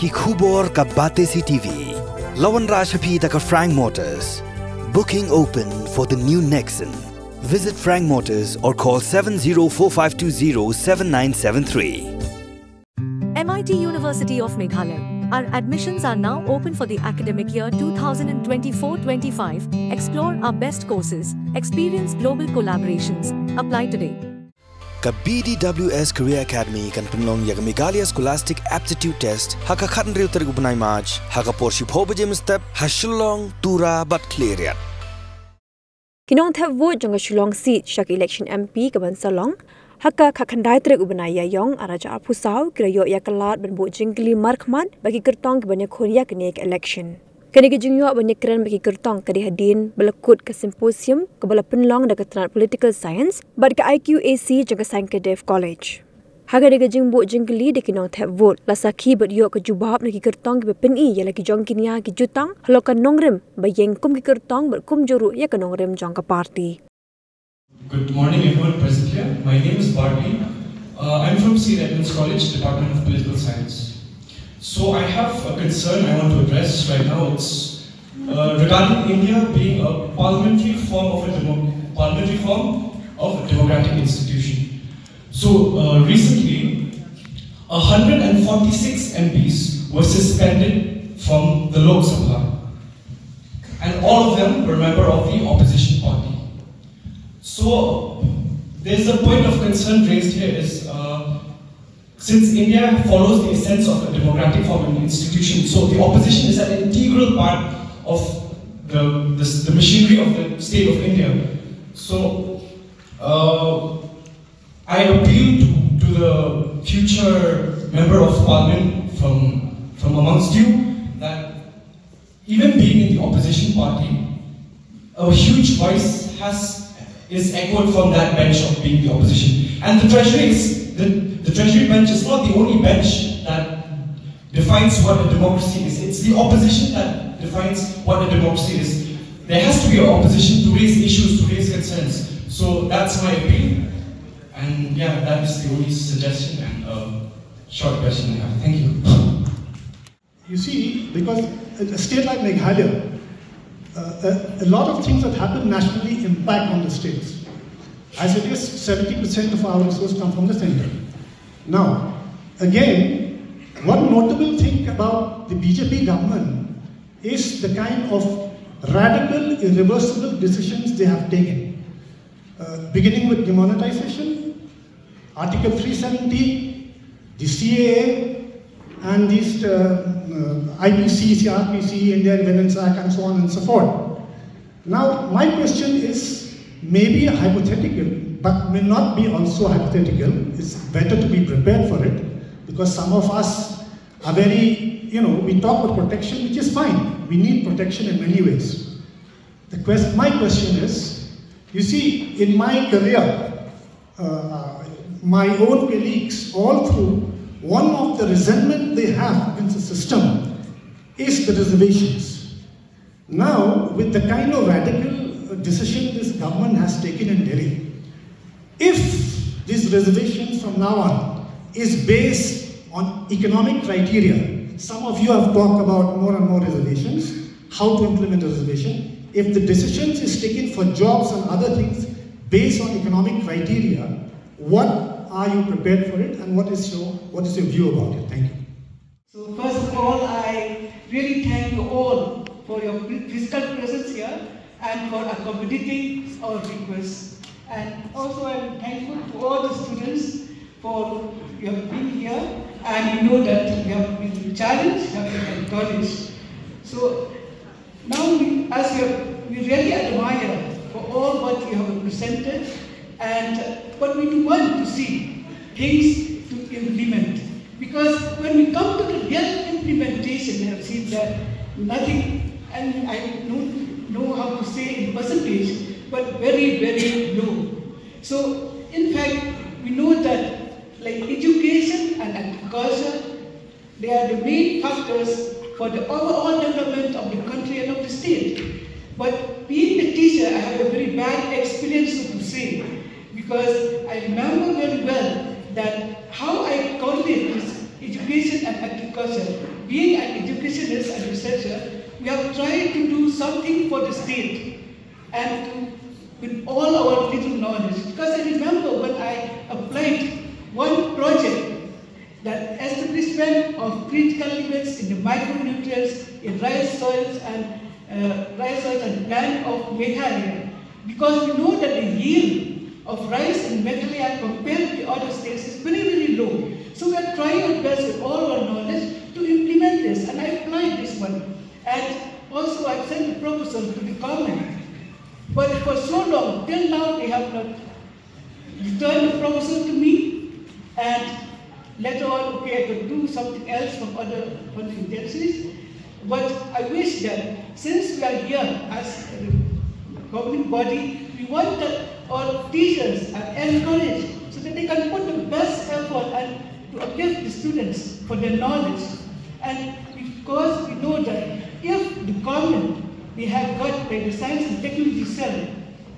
ki khubor ka bate si TV. Lawan Rashaphi da ka Frank Motors. Booking open for the new Nexon. Visit Frank Motors or call 7045207973. MIT University of Meghalaya. Our admissions are now open for the academic year 2024-25. Explore our best courses. Experience global collaborations. Apply today. Ka BDWS Career Academy kan penlong ya Meghalaya Scholastic Aptitude Test haka khatan real tergu benai March haka porshi phoba jem step hashulong tura but clear. Nongthep vote jong Shillong seat shak election MP kaban salong haka khakhandai trek ubanaya yong araja apusau krayo yakalat ben bo jingli markman bagi Kyrtong banya khoria kenek election kani ke jingyo banya keren bagi Kyrtong kadi hadin belakut ke symposium kebala penlong da ketran political science bad ke IQAC jaga Sankardev college haga de jing bo jingli de Nongthep vote la sakhi bad yo ke jubab nagi Kyrtong be peni ya lagi jong kinia ki jutang halokan nongrem bayeng kum ki Kyrtong ber kum joru ya ke nongrem jong ka party. Good morning everyone present here. My name is Pyni. I'm from St. Edmund's College, Department of Political Science. So I have a concern I want to address right now. It's regarding India being a parliamentary form of a democratic institution. So recently, 146 MPs were suspended from the Lok Sabha, and all of them were members of the opposition party. So there's a point of concern raised here is since India follows the essence of a democratic form of institution, so the opposition is an integral part of the machinery of the state of India. So I appeal to the future member of parliament from amongst you that even being in the opposition party, a huge voice is echoed from that bench of being the opposition. And the Treasury bench is not the only bench that defines what a democracy is. It's the opposition that defines what a democracy is. There has to be an opposition to raise issues, to raise concerns. So that's my appeal. And yeah, that is the only suggestion and short question I have. Thank you. You see, because a state like Meghalaya, a lot of things that happen nationally impact on the states. As it is, 70% of our resources come from the center. Now, again, one notable thing about the BJP government is the kind of radical, irreversible decisions they have taken. Beginning with demonetization, Article 370, the CAA, and these IPC, CRPC, Indian Independence Act, and so on and so forth. Now, my question is maybe hypothetical, but may not be also hypothetical. It's better to be prepared for it, because some of us are very, we talk about protection, which is fine. We need protection in many ways. My question is, you see, in my career, my own colleagues all through, one of the resentment they have against the system is the reservations. Now, with the kind of radical decision this government has taken in Delhi, if these reservations from now on is based on economic criteria, some of you have talked about more and more reservations, how to implement a reservation. If the decisions is taken for jobs and other things based on economic criteria, what are you prepared for it, and what is your view about it? Thank you. So first of all, I really thank you all for your physical presence here and for accommodating our requests. And also I'm thankful to all the students for your being here, and you know that you have been challenged, you have been encouraged. So now we really admire for all what you have presented, but we want to see things to implement. Because when we come to the real implementation, we have seen that nothing, and I don't know how to say in percentage, but very, very low. So, in fact, we know that like education and agriculture, they are the main factors for the overall development of the country and of the state. But being a teacher, I have a very bad experience, so to say, because I remember very well that how I coordinate this education education and agriculture. Being an educationist and researcher, we have tried to do something for the state and with all our little knowledge. Because I remember when I applied one project, that establishment of critical limits in the micronutrients in rice soils and plant of Meghalaya. Because we know that the yield of rice in Meghalaya compared to the other states is very, very low. So we are trying our best with all our knowledge to implement this, and I applied this one. And also I sent a proposal to the government. But for so long, till now they have not returned the proposal to me, and later on, okay, I could do something else from other agencies. But I wish that since we are here as a governing body, we want that our teachers are encouraged so that they can put the best effort and to uplift the students for their knowledge. And because we know that if the government, they have got the science and technology cell,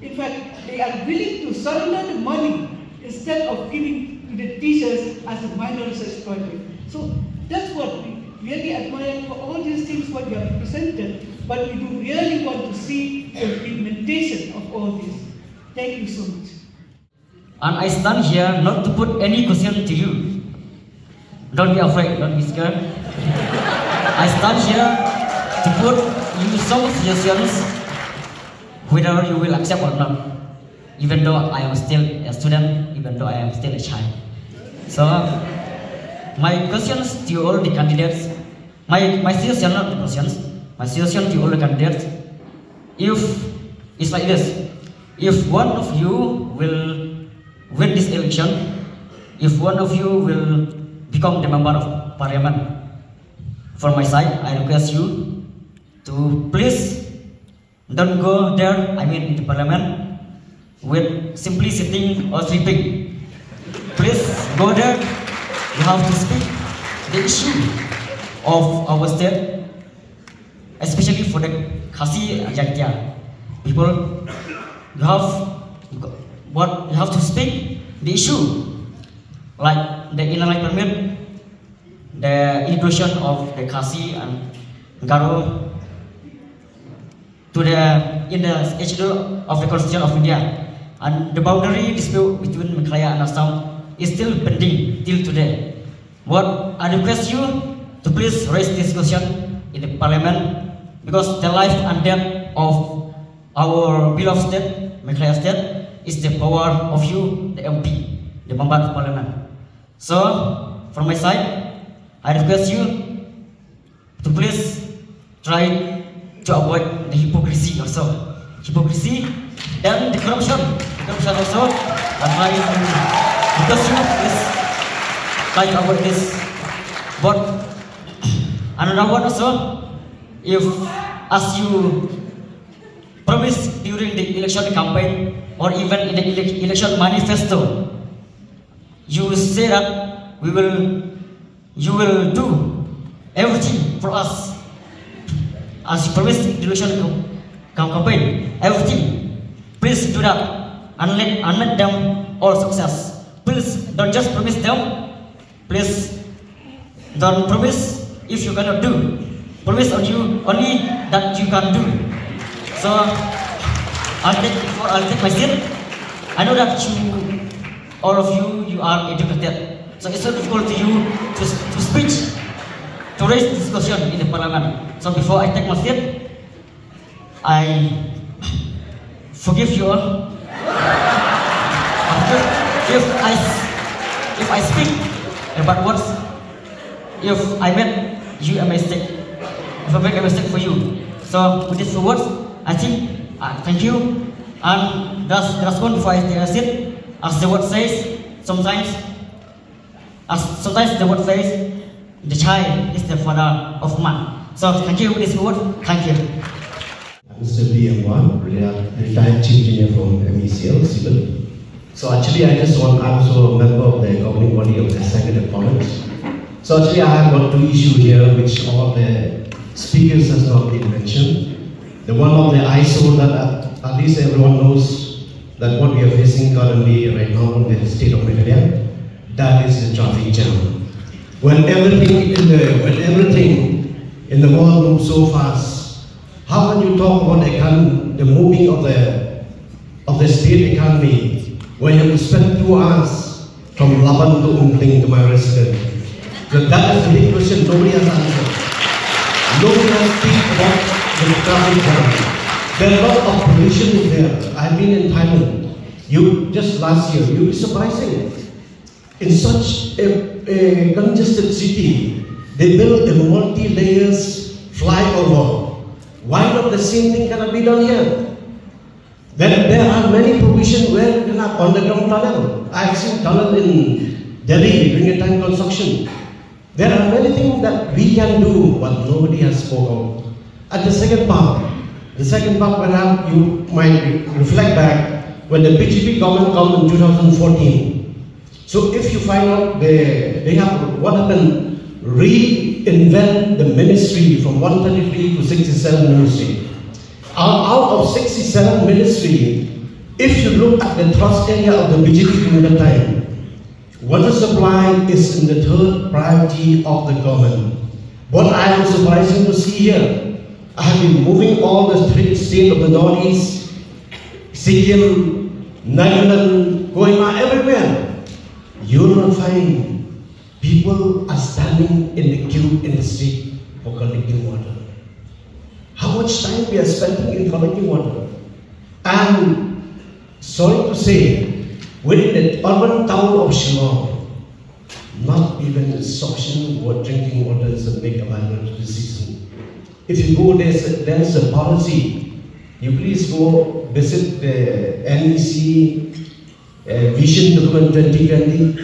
in fact, they are willing to surrender the money instead of giving to the teachers as a minor research project. So that's what we really admire for all these things what you have presented, but we do really want to see the implementation of all this. Thank you so much. And I stand here not to put any question to you. Don't be afraid, don't be scared. I stand here to put you some suggestions, whether you will accept or not. Even though I am still a student, even though I am still a child. So, my questions to all the candidates, my suggestion, not the questions, my suggestion to all the candidates, if it's like this, if one of you will win this election, if one of you will become the member of parliament, from my side, I request you to please don't go there, I mean in the parliament, with simply sitting or sleeping. Please go there. You have to speak the issue of our state, especially for the Khasi and Jaitia people. You have to speak the issue, like the inner line permit, the inclusion of the Khasi and Garo in the schedule of the Constitution of India. And the boundary dispute between Meghalaya and Assam is still pending till today. What I request you to please raise this question in the parliament, because the life and death of our beloved state, Meghalaya state, is the power of you, the MP, the member of parliament. So, from my side, I request you to please try to avoid the hypocrisy also. Hypocrisy and the corruption also. And try to, because you please try to avoid this. But another one also, if as you promised during the election campaign or even in the election manifesto, you say that you will do everything for us. As you promised in the election campaign, everything. Please do that and let them all success. Please don't just promise them. Please don't promise if you cannot do. Promise on you only that you can do. So I'll take my seat. I know that all of you are educated. So it's so difficult to you to speak, to raise this question in the parliament. So before I take my seat, I forgive you all. If I speak about words, if I made you a mistake, if I make a mistake for you. So with these words, I think thank you. And that's one before I take a seat. As the word says, sometimes the word says, the child is the father of man. So thank you with this word. Thank you. Mr. B.M.1, retired chief engineer from MECL, Civil. So actually I'm also a member of the governing body of the Sankardev province. So actually I have got two issues here which all the speakers has not been mentioned. The one of the ISO that at least everyone knows that what we are facing currently right now in the state of Meghalaya, that is the traffic jam. when everything in the world moves so fast, how can you talk about the moving of the state economy when you have to spend 2 hours from Laban to Umpling to my residence? So that is the big question nobody has answered. Nobody has speak about the traffic jam. There are a lot of pollution there. I've been in Thailand. Just last year, you'll be surprising. In such a congested city, they build a multi-layers flyover. Why not the same thing cannot be done here? There are many provisions where you have underground tunnel. I've seen tunnel in Delhi during a time construction. There are many things that we can do, but nobody has spoken out. And the second part perhaps you might reflect back when the BJP government came in 2014. So if you find out they have what happened, reinvent the ministry from 133 to 67 ministry. Out of 67 ministry, if you look at the thrust area of the BJP during that time, water supply is in the 3rd priority of the government. What I am surprised to see here, I have been moving all the 3 states of the Northeast, Sikkim, Nagaland, Kohima, everywhere. You will not find people are standing in the queue in the street for collecting water. How much time we are spending in collecting water? And sorry to say, within the urban town of Shillong, not even suction or drinking water is a big available to the citizen. If you go, there's a policy. You please go visit the NEC Vision Document 2020.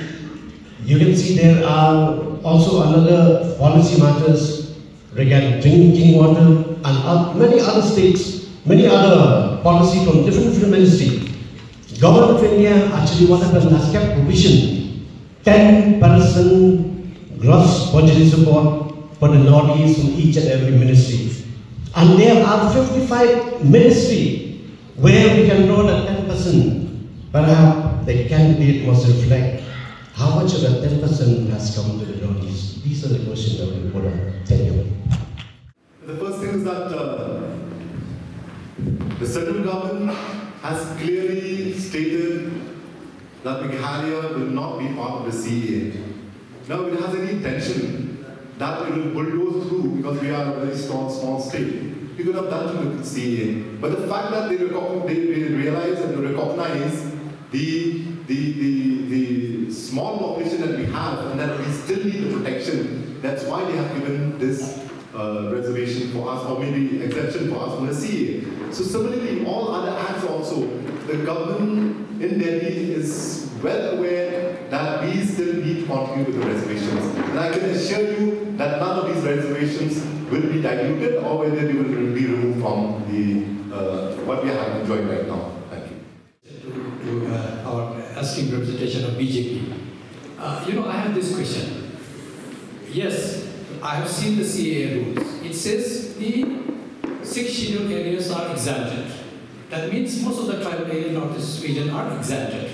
You can see there are also another policy matters regarding drinking water and many other states, many other policy from different ministries. Government of India actually what happened has kept provision 10% gross budgetary support for the Northeast in each and every ministry. And there are 55 ministries where we can draw the 10%. Perhaps the candidate must reflect how much of that 10% has come to the Northeast. These are the questions that we put on. Thank you. The first thing is that the central government has clearly stated that Meghalaya will not be part of the CEA. Now, if it has any intention that it will bulldoze through because we are a very small state, we could have done to the CEA. But the fact that they realize and they recognize the small population that we have and that we still need the protection, that's why they have given this reservation for us, or maybe exemption for us from the CEA. So similarly, all other acts also, the government in Delhi is well aware that we still need to contribute with the reservations. And I can assure you that none of these reservations will be diluted or whether they will be removed from the what we have enjoyed right now. Thank you. To our asking representation of BJP. I have this question. Yes, I have seen the CAA rules. It says the 6 scheduled areas are exempted. That means most of the tribal area Northeast region are exempted.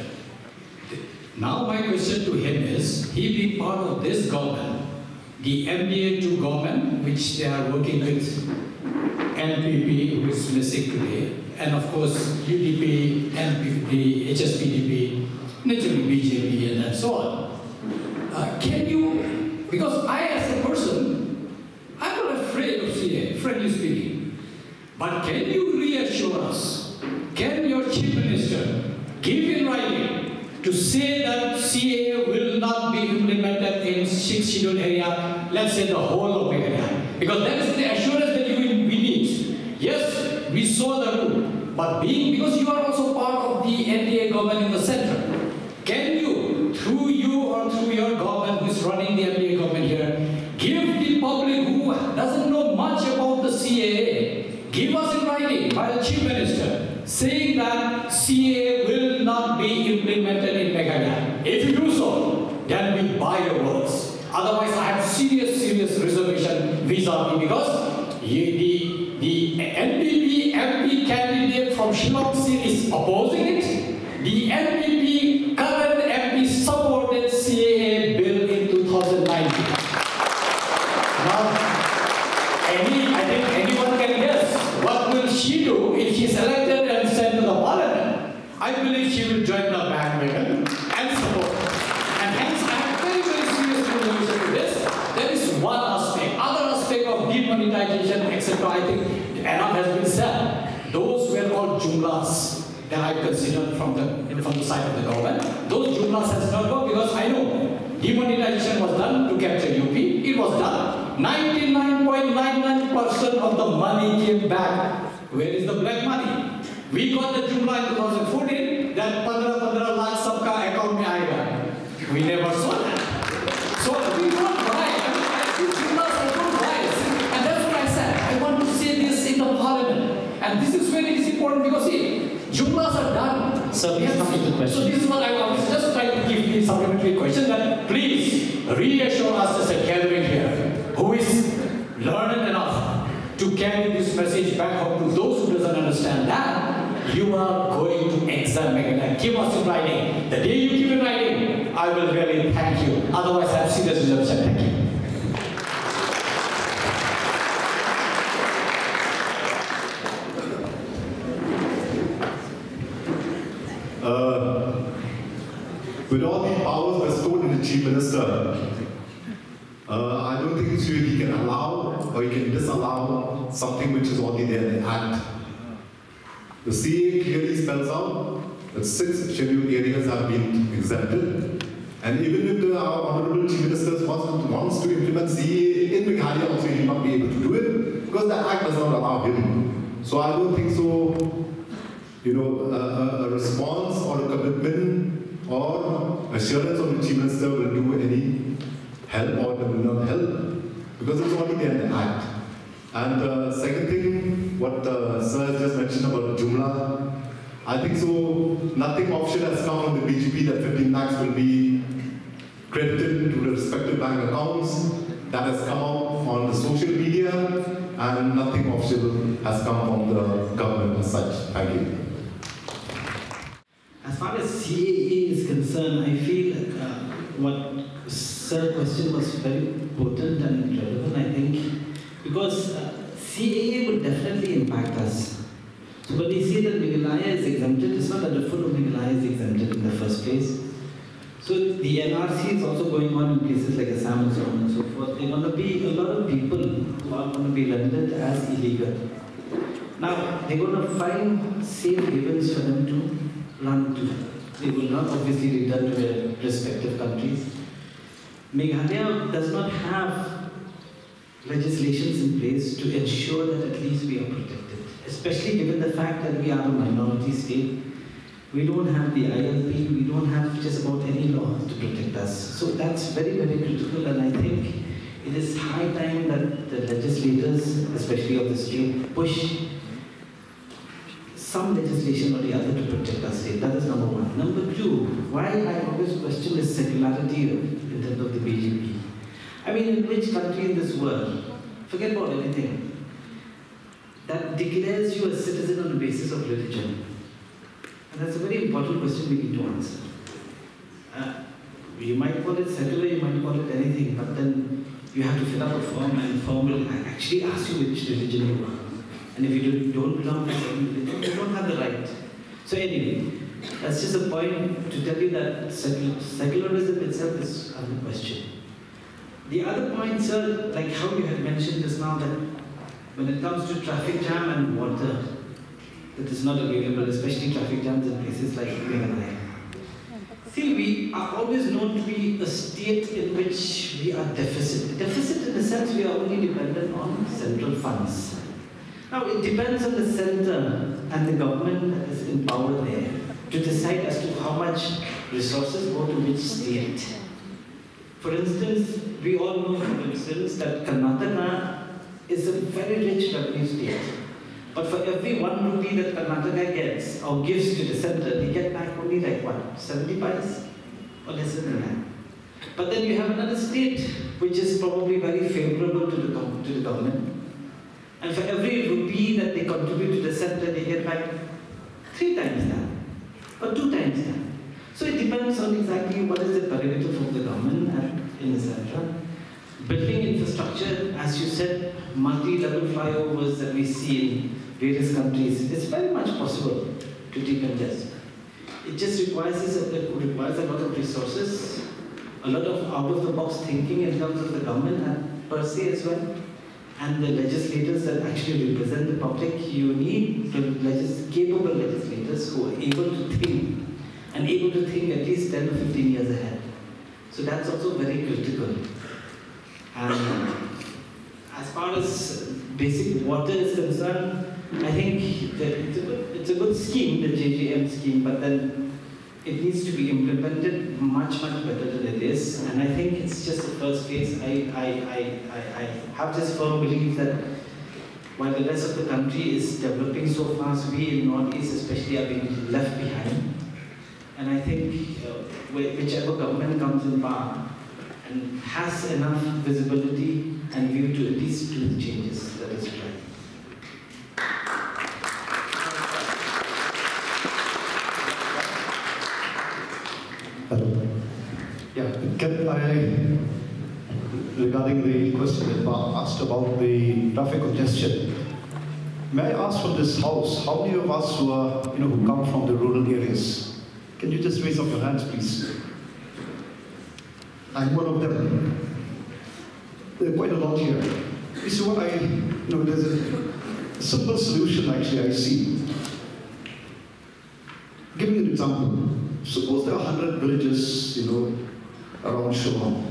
Now my question to him is, he being part of this government, the MDA2 government, which they are working with NPP, who is missing today, and of course UDP, NPP, HSPDP, naturally BJP, and so on. Can you, because I as a person, I'm not afraid of CA, frankly speaking, but can you reassure us, can your Chief Minister give in writing to say that CAA will not be implemented in 6 scheduled area, let's say the whole of Meghalaya? Because that is the assurance that we need. Yes, we saw the rule, but because you are also part of the NDA government in the center, can you, through you or through your government who is running the NDA government here, give the public who doesn't know much about the CAA, give us in writing by the Chief Minister, saying that CAA will not be implemented in Meghalaya. If you do so, then we buy your words. Otherwise, I have serious reservation vis-a-vis because the NPP MP candidate from Shillong seat is opposing it. The NPP current MP supported CAA bill in 2019. I think enough has been said. Those were all jumlas that I considered from the side of the government. Those jumlas has not worked because I know demonetization was done to capture UP. It was done. 99.99% of the money came back. Where is the black money? We got the jumla in 2014 that 15 lakh sabka account mein aayega. We never saw that. So we don't buy. These jumlas I don't buy. And that's what I said. I want to say this in the parliament. And this is where it is important because see, jumlas are done. So please come to the question. So this is what I was just trying to give the supplementary question that please reassure us as a gathering here who is learned enough to carry this message back home to those who doesn't understand that you are going to examine and give us in writing. The day you give in writing, I will really thank you. Otherwise, I have serious reservation. Thank you. With all the powers bestowed in the Chief Minister, I don't think he can allow or he can disallow something which is already there in the Act. The CA clearly spells out that 6 scheduled areas have been exempted. And even if our Honorable Chief Minister wants to implement CA in Meghalaya, also he will not be able to do it because the Act does not allow him. So I don't think so, a response or a commitment or assurance of the Chief Minister will do any help or will not help because it's already there in the Act. And second thing, what Sir has just mentioned about Jumla, I think so nothing official has come from the BJP that 15 lakhs will be credited to the respective bank accounts. That has come out on the social media and nothing official has come from the government as such. Thank you. As far as CAA is concerned, I feel what Sir's question was very potent and relevant, I think, because CAA would definitely impact us. So when we see that Meghalaya is exempted, it's not that the full of Meghalaya is exempted in the first place. So the NRC is also going on in places like Assam and so on and so forth. There are going to be a lot of people who are going to be rendered as illegal. Now, they're going to find safe havens for them to run to. They will not obviously return to their respective countries. Meghalaya does not have legislations in place to ensure that at least we are protected, especially given the fact that we are a minority state. We don't have the ILP, we don't have just about any law to protect us. So that's very, very critical, and I think it is high time that the legislators, especially of the state, push some legislation or the other to protect our state. That is number one. Number two, why I always question is secularity in terms of the BJP. I mean, in which country in this world, forget about anything, that declares you a citizen on the basis of religion? And that's a very important question we need to answer. You might call it secular, you might call it anything, but then you have to fill up a form, and the form will actually ask you which religion you are. And if you don't belong to a certain religion, you don't have the right. So anyway, that's just a point to tell you that secularism itself is under question. The other point, sir, like how you had mentioned just now, that when it comes to traffic jam and water, that is not available, especially traffic jams in places like Meghalaya. See, we are always known to be a state in which we are deficit. Deficit in the sense we are only dependent on central funds. Now, it depends on the center and the government that is in power there to decide as to how much resources go to which state. For instance, we all know, for instance, that Karnataka is a very rich revenue state. But for every 1 rupee that Karnataka gets or gives to the center, they get back only like what, 70 paise or less than that. But then you have another state which is probably very favorable to the government. And for every rupee that they contribute to the center, they get back 3 times that or 2 times that. So it depends on exactly what is the prerogative of the government and in the center. Building infrastructure, as you said, multi-level flyovers that we see in various countries, it's very much possible to decongest. It just requires a lot of resources, a lot of out-of-the-box thinking in terms of the government and per se as well. and the legislators that actually represent the public. You need capable legislators who are able to think, and able to think at least 10 or 15 years ahead. So that's also very critical. And as far as basic water is concerned, I think that it's a good scheme, the JJM scheme, but then it needs to be implemented much better than it is. And I think it's just the first phase. I have this firm belief that while the rest of the country is developing so fast, we in Northeast especially are being left behind. And I think whichever government comes in power and has enough visibility and view to at least do the changes that is required. Hello. Yeah, regarding the question that Mark asked about the traffic congestion, may I ask from this house, how many of us who are, who come from the rural areas? Can you just raise up your hands, please? I'm one of them. There are quite a lot here. You see what there's a simple solution actually I see. Give me an example. Suppose there are 100 villages, around Shillong.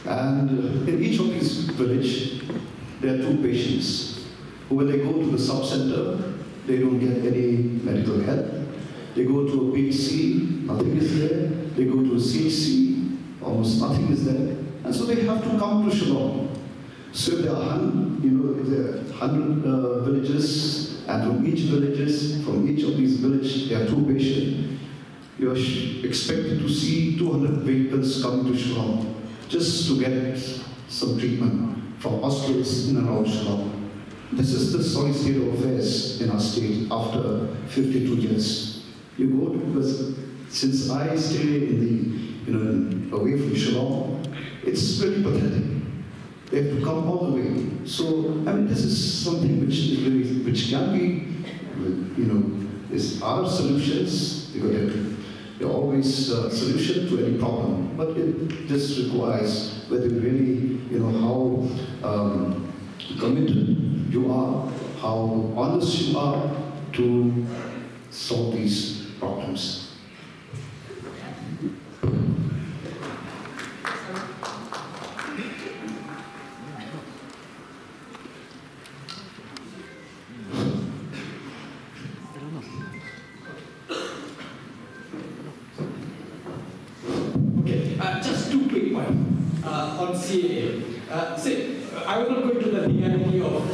And in each of these villages, there are 2 patients who, when they go to the sub-center, they don't get any medical help. They go to a PHC, nothing is there. They go to a CHC, almost nothing is there. And so they have to come to Shillong. So if there are 100 villages, and from each of these villages, there are 2 patients, you are expected to see 200 vehicles coming to Shillong just to get some treatment from hospitals in and around Shillong. This is the sorry state of affairs in our state after 52 years. You go because since I stay in the away from Shillong, it's really pathetic. They have to come all the way. So this is something which can be, is our solutions, because there are always a solution to any problem, but it just requires whether really, how committed you are, how honest you are to solve these problems. Just 2 quick points on CAA. I will not go into the legality of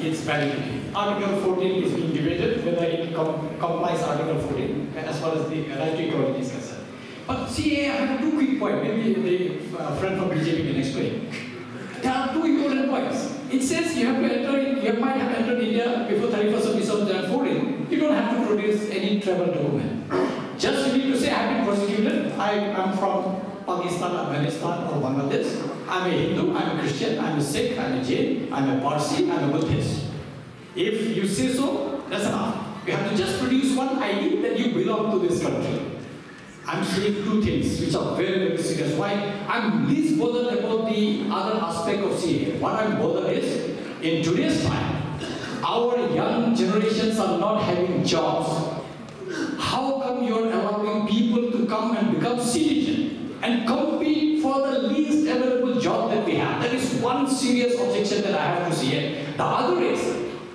its validity. Article 14 is being debated whether it complies Article 14 as far as the right to equality is concerned. But CAA, I have 2 quick points. Maybe the friend from BJP can explain. There are 2 important points. It says you have to enter. You might have entered India before 31st of December 2014. You don't have to produce any travel document. Just you need to say I have been prosecuted. I am from Pakistan, Afghanistan, or Bangladesh. I'm a Hindu, I'm a Christian, I'm a Sikh, I'm a Jain, I'm a Parsi, I'm a Buddhist. If you say so, that's enough. You have to just produce one ID that you belong to this country. I'm saying 2 things which are very serious. Why? I'm least bothered about the other aspect of CA. What I'm bothered is, in today's time, our young generations are not having jobs. How come you're allowing people to come and become citizens and compete for the least available job that we have? That is one serious objection that I have to see here. The other is,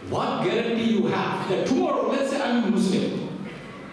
what guarantee you have that tomorrow, let's say I'm a Muslim,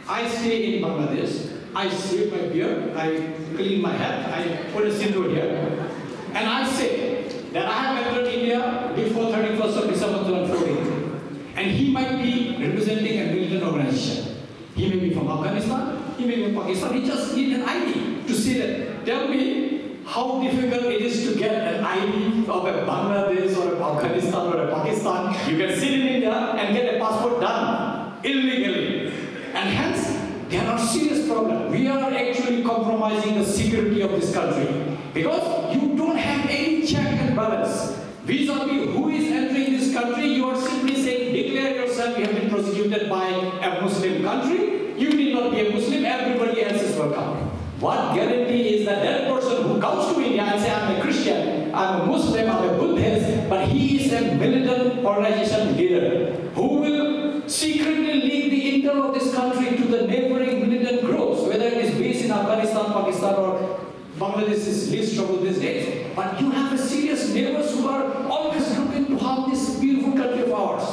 I stay in Bangladesh, I shave my beard, I clean my hat, I put a sindoor here, and I say that I have entered India before 31st of December 2014, and he might be representing a militant organization. He may be from Afghanistan, he may be from Pakistan, he just needs an ID to see that. Tell me how difficult it is to get an ID of a Bangladesh or a Afghanistan or a Pakistan. You can sit in India and get a passport done illegally. And hence, there are serious problems. We are actually compromising the security of this country because you don't have any check and balance. Vis-a-vis who is entering this country, you are simply saying, declare yourself, you have been prosecuted by a Muslim country, you need not be a Muslim, everybody else is welcome. What guarantee is that that person who comes to India and says, I'm a Christian, I'm a Muslim, I'm a Buddhist, but he he is a militant organization leader who will secretly leak the intel of this country to the neighboring militant groups, whether it is based in Afghanistan, Pakistan, or Bangladesh is least trouble these days. But you have a serious neighbors who are always looking to harm this beautiful country of ours.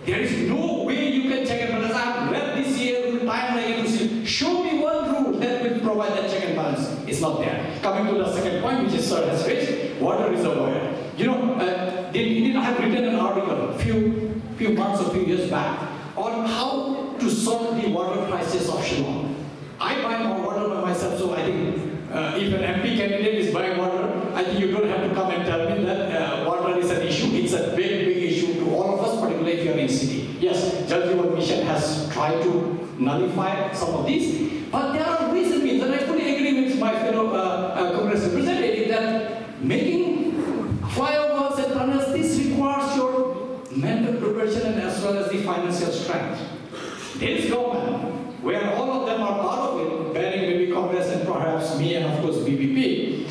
There is no way you can check and balance. I have read this year time and again to see, show me one rule that will provide that check and balance. It's not there. Coming to the second point, which is Sir has raised, water reservoir. You know, I have written an article a few months or few years back on how to solve the water crisis of Shillong. I buy more water by myself, so I think if an MP candidate is buying water, I think you don't have to come and tell me that water is an issue. It's a big, big issue to all of us, particularly if you are in city. Yes, Jal Jeevan Mission has tried to nullify some of these, but there are ways and means, and I fully agree with my fellow Congress representative that making firewalls and tunnels, this requires your mental preparation and as well as the financial strength. This government, where all of them are part of it, bearing maybe Congress and perhaps me and of course BBP,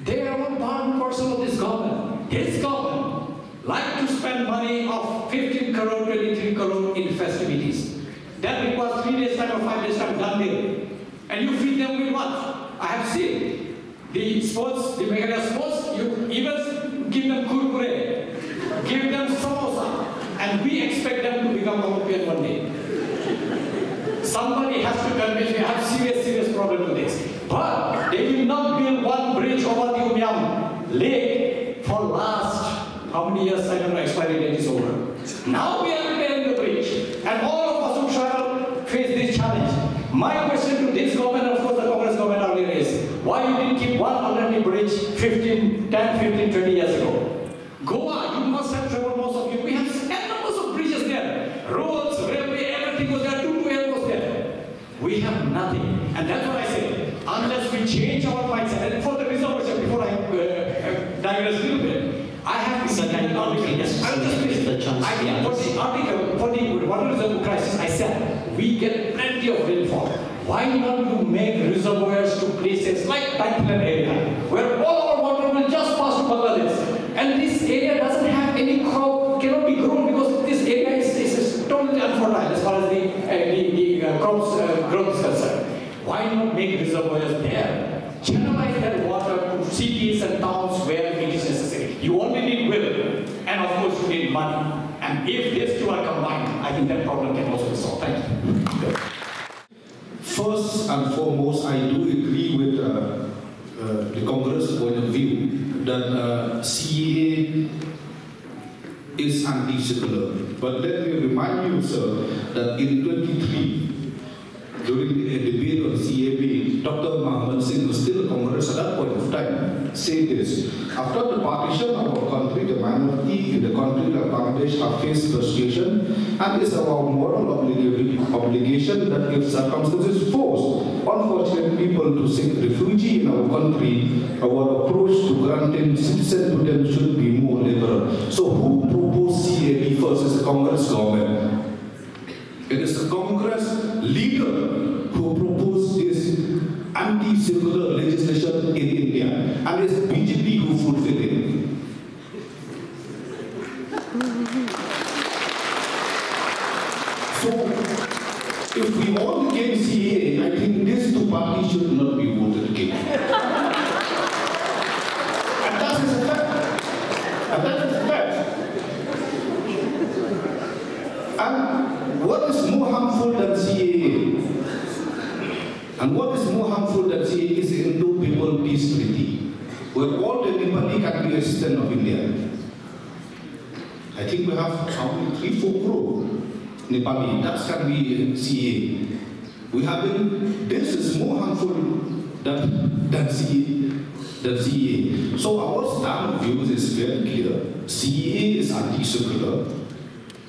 they are all part for some of this government. His government like to spend money of 15 crore, 23 crore in festivities. That requires 3 days time or 5 days time, done deal. And you feed them with what? I have seen the sports, the Meghalaya sports, you even give them kurkure, give them samosa, and we expect them to become Olympian one day. Somebody has to convince me. I have serious problem with this. But they will not build one bridge over the Umiam Lake for last, how many years, I don't know, expiry date is over. Now we are repairing the bridge. And all of us who travel face this challenge. My question to this government, of course the Congress government earlier is, why you didn't keep one alternative bridge 10, 15, 20 years ago? Goa, you must have traveled, most of you. We have numbers of bridges there. Roads, railway, everything was there. Two airports there. We have nothing. And that's what I say. Unless we change our mindset, and for the reservation, before I digress a little bit, I have to say an article. Yes, I will just finish. I think for the article, for the water reservoir crisis, I said, we get plenty of rainfall. Why not you make reservoirs to places like Bangladesh area, where all our water will just pass to Bangladesh? And this area doesn't have any crop, cannot be grown because this area is totally unfertile as far as the crops growth is concerned. Why not make reservoirs there? Channelize that water to cities and towns where it is necessary. You only need will, and of course you need money. And if these two are combined, I think that problem can also be solved. Thank you. First and foremost, I do agree with the Congress point of view that CAA is anti-secular. But let me remind you, sir, that in 23, during a debate on CAB, Dr. Mohammed Singh was still a Congress at that point of time, said this: after the partition of our country, the minority in the country like Bangladesh have faced persecution, and it's our moral obligation that if circumstances force unfortunate people to seek refuge in our country, our approach to granting citizenship to them should be more liberal. So who proposed CAB first is the Congress government. It is the Congress leader who proposed this anti-secular legislation in India, and it's BJP who fulfilled it. So, if we want against CAA, I think these two parties should not be voted against. And that is a fact. And that is a fact. And what is more harmful than CAA? And what is more harmful than CAA is the Indo-People Peace Treaty, where all the Nepali can be a citizen of India. I think we have how many? 3-4 crore Nepali. That can be CAA. We have been. This is more harmful than CAA. So our stand of views is very clear. CAA is anti-secular,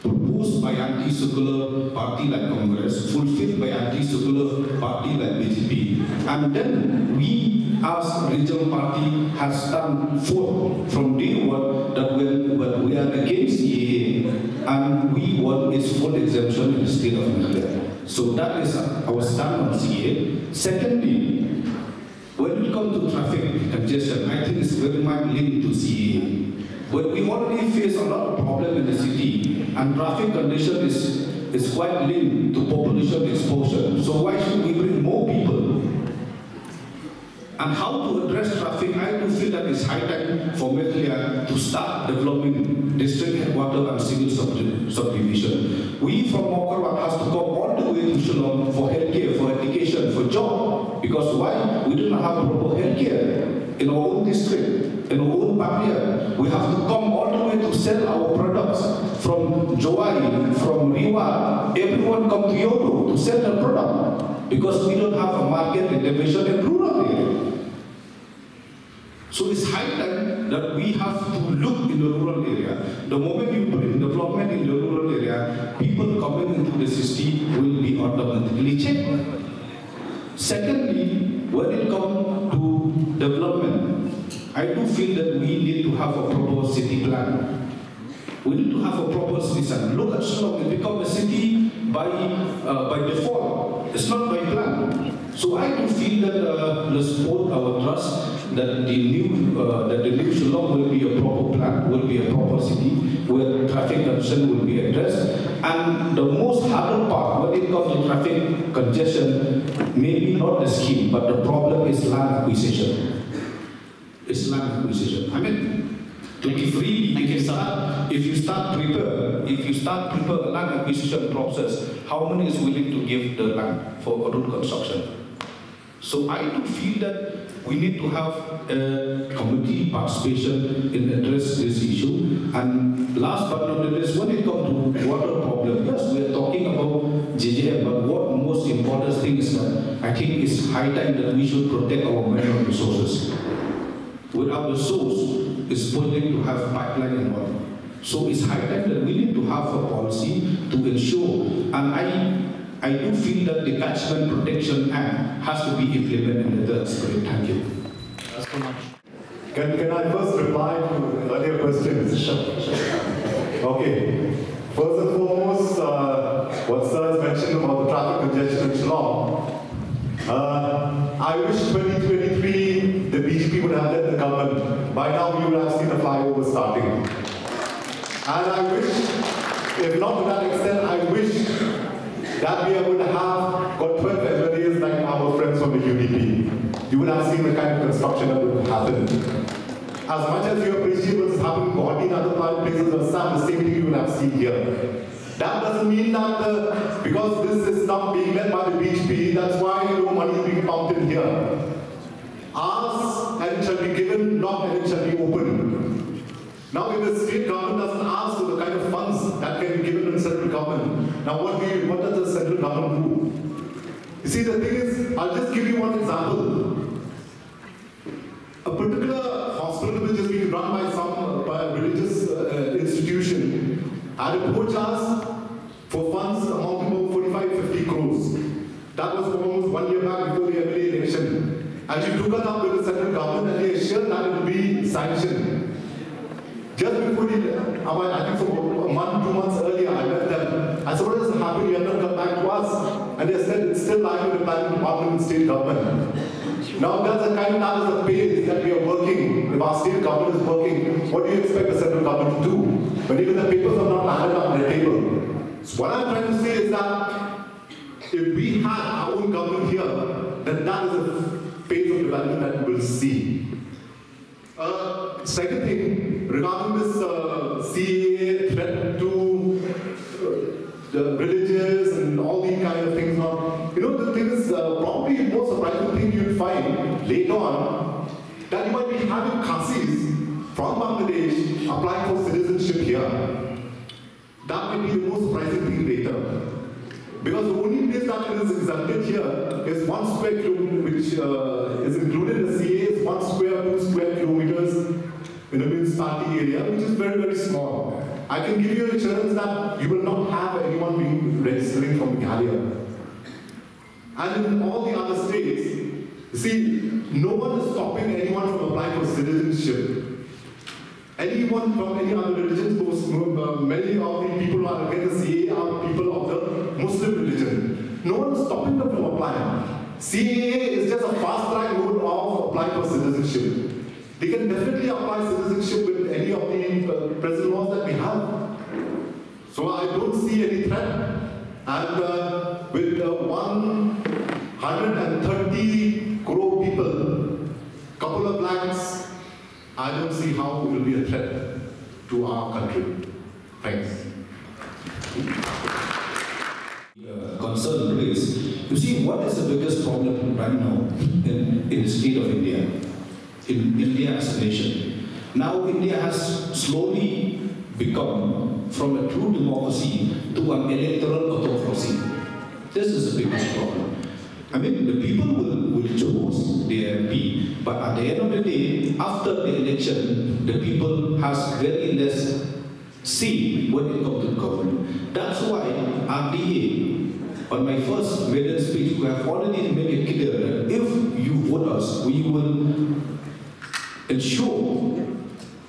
proposed by anti-secular party like Congress, fulfilled by anti-secular party like BJP, and then we as regional party has stand forth from day one that we are against CAA and we want its full exemption in the state of India. So that is our stand on CAA. Secondly, when it comes to traffic congestion, I think it's very much linked to CAA. But we want already face a lot of problem in the city, and traffic condition is quite linked to population exposure. So why should we bring more people? And how to address traffic, I do feel that it's high time for Meghalaya to start developing district headquarters and civil subdivision. We from Mokarwat has to come all the way to Shillong for healthcare, for education, for job. Because why? We do not have proper healthcare in our own district, in our own backyard. We have to come all the way to sell our products from Jowai, from Riwa. Everyone come to Yodo to sell their product because we don't have a market in division in rural area. So it's high time that we have to look in the rural area. The moment you bring development in the rural area, people coming into the city will be automatically checked. Secondly, when it comes to development, I do feel that we need to have a proper city plan. We need to have a proper city plan. Look at Shillong, it becomes a city by default. It's not by plan. So I do feel that the support, our trust, that the new Shillong will be a proper plan, will be a proper city where traffic congestion will be addressed. And the most harder part when it comes to traffic congestion, maybe not the scheme, but the problem is land acquisition. It's land acquisition. I mean, to be free, if you start prepare a land acquisition process, how many is willing to give the land for road construction? So I do feel that we need to have community participation in address this issue. And last but not least, when it comes to water problem, yes, we are talking about JJM, but what most important thing is that I think it's high time that we should protect our mineral resources. Without the source, it's pointing to have pipeline and water. So it's high time that we need to have a policy to ensure, and I do feel that the Catchment Protection Act has to be implemented in the third spirit. Thank you. That's so much. Can I first reply to earlier questions? Sure. Okay. First and foremost, what Sir has mentioned about the traffic congestion in Shillong. I wish 2023 the BJP would have led the government. By now you would have seen the flyover starting. And I wish, if not to that extent, I wish that we would have got 12 MLAs like our friends from the UDP. You would have seen the kind of construction that would happen. As much as you appreciate what's happening in Guwahati and other places, the same thing you would have seen here. That doesn't mean that because this is not being led by the BJP, that's why no money is being pumped in here. Ask and it shall be given, not and it shall be open. Now if the state government doesn't ask for the kind of funds that can be given in central government, now what does the central government do? You see, the thing is, I'll just give you one example. A particular hospital which is being run by a religious institution had approached us for funds amounting to 45-50 crores. That was almost 1 year back before the MLA election. And we took it up with the central government and they assured that it will be sanctioned. Just before I think for a month, 2 months earlier, I met them. I said, what has happened? You have not come back to us. And they said, it's still lying with the planning department and state government. Now, that's the kind of pace that we are working. If our state government is working, what do you expect the central government to do? When even the papers are not landed on the table. So what I'm trying to say is that if we had our own government here, then that is a phase of development that we will see. Second thing, regarding this CAA threat to the villages and all these kind of things, the thing is, probably the most surprising thing you'll find later on, that you might be having Khasis from Bangladesh applying for citizenship here. That might be the most surprising thing later. Because the only place that is exempted here is 1 square kilometer, which is included in the CA, is 2 square kilometers in the municipality area, which is very, very small. I can give you assurance that you will not have anyone being registering from Meghalaya. And in all the other states, see, no one is stopping anyone from applying for citizenship. Anyone from any other religions, many of the people who are against the CAA are people of the Muslim religion. No one is stopping them from applying. CAA is just a fast track route of applying for citizenship. they can definitely apply citizenship with any of the present laws that we have. So I don't see any threat. And with 130 crore people, couple of lakhs, I don't see how it will be a threat to our country. Thanks. Concern raised. You see, what is the biggest problem right now in the state of India? In India as a nation. Now India has slowly become from a true democracy to an electoral autocracy. This is the biggest problem. I mean, the people will choose the MP, but at the end of the day, after the election, the people has very less say when it comes to government. That's why RDA, on my first maiden speech, we have already made it clear that if you vote us, we will ensure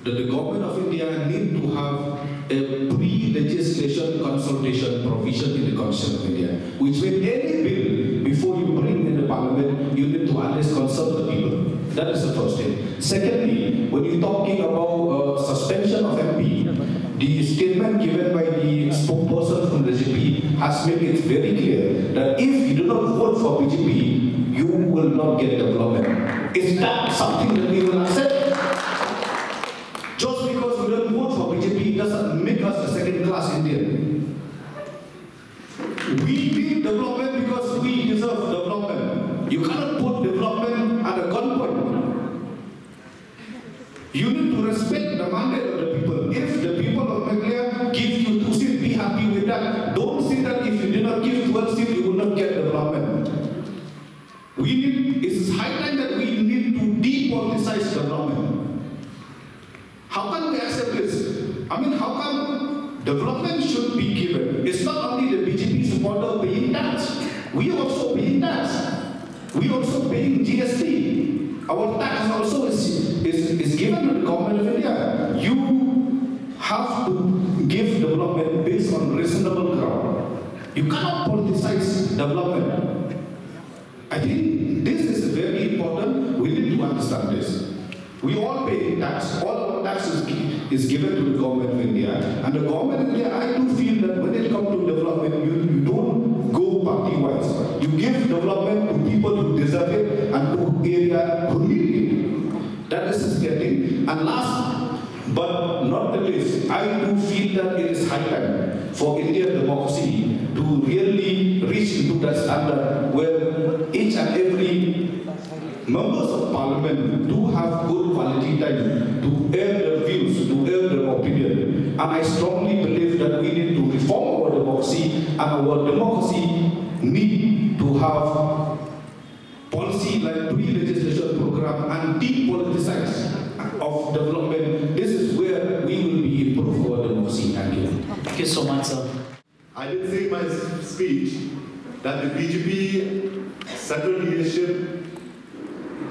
that the government of India need to have a pre-legislation consultation provision in the Constitution of India, which means any bill before you bring in the parliament, you need to at least consult the people. That is the first thing. Secondly, when you're talking about suspension of MP, the statement given by the spokesperson from the BJP has made it very clear that if you do not vote for BJP, you will not get development. Is that something that we will accept? Just because we don't vote for BJP doesn't make us a second-class Indian. We need development because we deserve development. You cannot put development at a gunpoint. You need to respect the mandate of the people. If the people of Meghalaya give you 2 seats, be happy with that. Don't say that if you do not give 12 seats, you will not get development. It's high time that we need to depoliticize development. How can we accept this? I mean, how come development should be given? It's not only the BJP supporter paying tax. We also paying tax. We also paying GST. Our tax also is given to the government of India. You have to give development based on reasonable ground. You cannot politicize development. I think this is very important. We need to understand this. We all pay tax. All our tax is given to the government of India. And the government of India, I do feel that when it comes to development, you don't go party-wise. You give development to people who deserve it and to areas who need it. That is the thing. And last but not the least, I do feel that it is high time for Indian democracy to really reach into that standard where each and every members of parliament do have good quality time to air their views, to air their opinion. And I strongly believe that we need to reform our democracy, and our democracy need to have policy like pre-legislation program and depoliticize of development. This is where we will be improve our democracy. Thank you. Thank you so much, sir. I did say in my speech that the BJP central leadership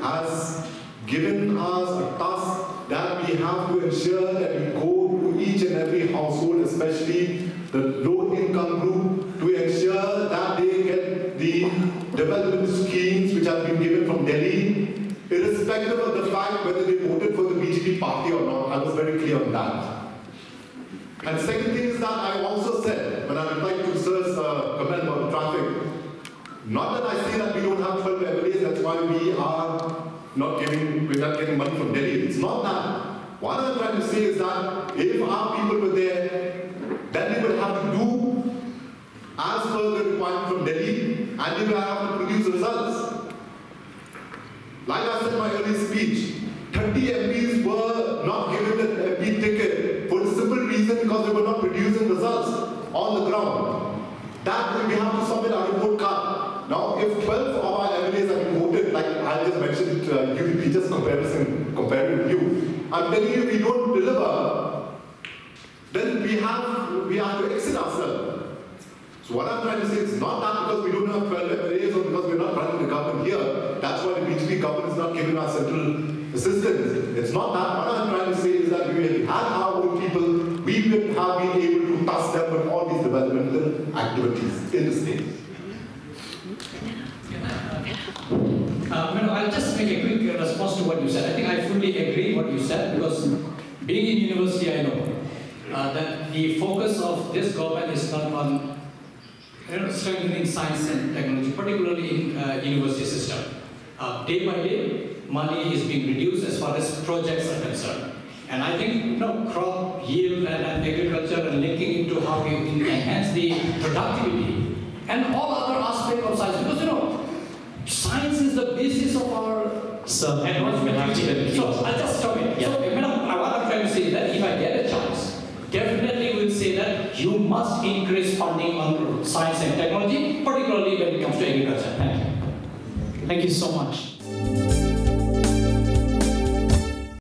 has given us a task that we have to ensure that we go to each and every household, especially the low-income group, to ensure that they get the development schemes which have been given from Delhi, irrespective of the fact whether they voted for the BJP party or not. I was very clear on that. And second thing is that I also said, when I replied to Sir's comment about traffic, not that I say that we don't have 12 MLAs, that's why we're not getting money from Delhi. It's not that. What I'm trying to say is that if our people were there, then they would have to do as per the requirement from Delhi, and they will have to produce results. Like I said in my early speech, 30 MPs were not given the MP ticket for the simple reason because they were not producing results on the ground. That we have to submit our report card. Now, if 12 of our MLAs have been voted, like I just mentioned, UDP just comparing with you, I'm telling you, if we don't deliver, then we have to exit ourselves. So what I'm trying to say is not that because we don't have 12 MLAs or because we're not running the government here, that's why the BJP government is not giving us central assistance. It's not that. What I'm trying to say is that we had our own people, we would have been able to task them with all these developmental activities in the state. I'll I'll just make a quick response to what you said. I think I fully agree what you said, because being in university, I know that the focus of this government is not on strengthening science and technology, particularly in university system. Day by day, money is being reduced as far as projects are concerned. And I think crop yield and agriculture and linking into how we enhance the productivity and all other aspects of science, because science is the basis of our advancement. So I'll just stop it. Yeah. So what I'm trying to say is that if I get a chance, definitely will say that you must increase funding on science and technology, particularly when it comes to agriculture. Thank you. Thank you so much.